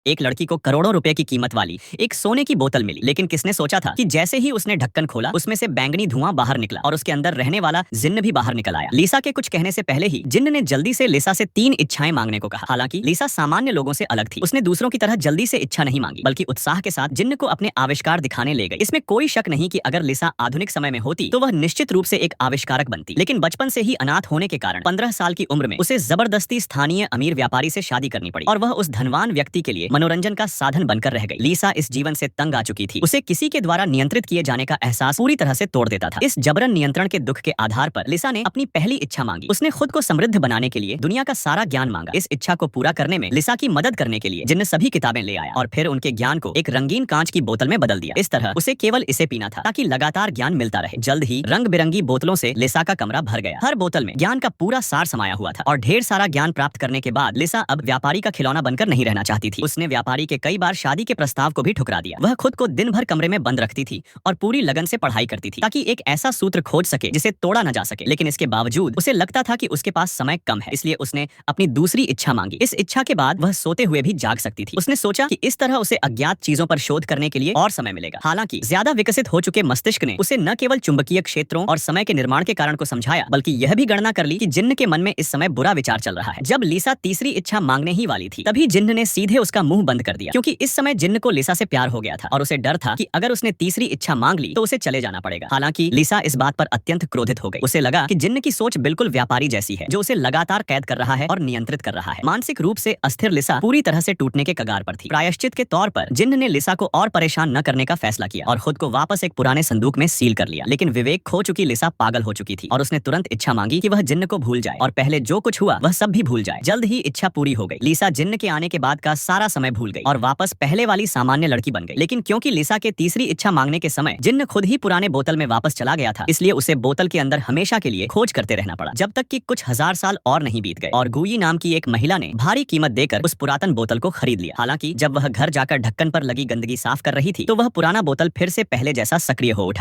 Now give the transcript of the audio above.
एक लड़की को करोड़ों रुपए की कीमत वाली एक सोने की बोतल मिली, लेकिन किसने सोचा था कि जैसे ही उसने ढक्कन खोला उसमें से बैंगनी धुआं बाहर निकला और उसके अंदर रहने वाला जिन्न भी बाहर निकल आया। लिसा के कुछ कहने से पहले ही जिन्न ने जल्दी से लिसा से 3 इच्छाएं मांगने को कहा। हालांकि लिसा सामान्य लोगों से अलग थी, उसने दूसरों की तरह जल्दी से इच्छा नहीं मांगी, बल्कि उत्साह के साथ जिन्न को अपने आविष्कार दिखाने ले गई। इसमें कोई शक नहीं कि अगर लिसा आधुनिक समय में होती तो वह निश्चित रूप से एक आविष्कारक बनती, लेकिन बचपन से ही अनाथ होने के कारण 15 साल की उम्र में उसे जबरदस्ती स्थानीय अमीर व्यापारी से शादी करनी पड़ी और वह उस धनवान व्यक्ति के लिए मनोरंजन का साधन बनकर रह गई। लिसा इस जीवन से तंग आ चुकी थी, उसे किसी के द्वारा नियंत्रित किए जाने का एहसास पूरी तरह से तोड़ देता था। इस जबरन नियंत्रण के दुख के आधार पर लिसा ने अपनी पहली इच्छा मांगी। उसने खुद को समृद्ध बनाने के लिए दुनिया का सारा ज्ञान मांगा। इस इच्छा को पूरा करने में लिसा की मदद करने के लिए जिन्न सभी किताबें ले आया और फिर उनके ज्ञान को एक रंगीन कांच की बोतल में बदल दिया। इस तरह उसे केवल इसे पीना था ताकि लगातार ज्ञान मिलता रहे। जल्द ही रंग बिरंगी बोतलों से लिसा का कमरा भर गया। हर बोतल में ज्ञान का पूरा सार समाया हुआ था और ढेर सारा ज्ञान प्राप्त करने के बाद लिसा अब व्यापारी का खिलौना बनकर नहीं रहना चाहती थी। उसने व्यापारी के कई बार शादी के प्रस्ताव को भी ठुकरा दिया। वह खुद को दिन भर कमरे में बंद रखती थी और पूरी लगन से पढ़ाई करती थी ताकि एक ऐसा सूत्र खोज सके जिसे तोड़ा न जा सके। लेकिन इसके बावजूद उसे लगता था कि उसके पास समय कम है, इसलिए उसने अपनी दूसरी इच्छा मांगी। इस इच्छा के बाद वह सोते हुए भी जाग सकती थी। उसने सोचा कि इस तरह उसे अज्ञात चीजों पर शोध करने के लिए और समय मिलेगा। हालांकि ज्यादा विकसित हो चुके मस्तिष्क ने उसे न केवल चुंबकीय क्षेत्रों और समय के निर्माण के कारण को समझाया, बल्कि यह भी गणना कर ली कि जिन्न के मन में इस समय बुरा विचार चल रहा है। जब लिसा तीसरी इच्छा मांगने ही वाली थी, तभी जिन्न ने सीधे उसका मुंह बंद कर दिया, क्योंकि इस समय जिन्न को लिसा से प्यार हो गया था और उसे डर था कि अगर उसने तीसरी इच्छा मांग ली तो उसे चले जाना पड़ेगा। हालांकि लिसा इस बात पर अत्यंत क्रोधित हो गई। उसे लगा कि जिन्न की सोच बिल्कुल व्यापारी जैसी है, जो उसे लगातार कैद कर रहा है और नियंत्रित कर रहा है। मानसिक रूप से अस्थिर लिसा पूरी तरह से टूटने के कगार पर थी। प्रायश्चित के तौर पर जिन्न ने लिसा को और परेशान न करने का फैसला किया और खुद को वापस एक पुराने संदूक में सील कर लिया। लेकिन विवेक खो चुकी लिसा पागल हो चुकी थी और उसने तुरंत इच्छा मांगी कि वह जिन्न को भूल जाए और पहले जो कुछ हुआ वह सब भी भूल जाए। जल्द ही इच्छा पूरी हो गई। लिसा जिन्न के आने के बाद का सारा समय भूल गई और वापस पहले वाली सामान्य लड़की बन गई। लेकिन क्योंकि लिसा के तीसरी इच्छा मांगने के समय जिन्न खुद ही पुराने बोतल में वापस चला गया था, इसलिए उसे बोतल के अंदर हमेशा के लिए खोज करते रहना पड़ा, जब तक कि कुछ हजार साल और नहीं बीत गए और गुई नाम की एक महिला ने भारी कीमत देकर उस पुरातन बोतल को खरीद लिया। हालांकि जब वह घर जाकर ढक्कन पर लगी गंदगी साफ कर रही थी तो वह पुराना बोतल फिर से पहले जैसा सक्रिय हो उठा।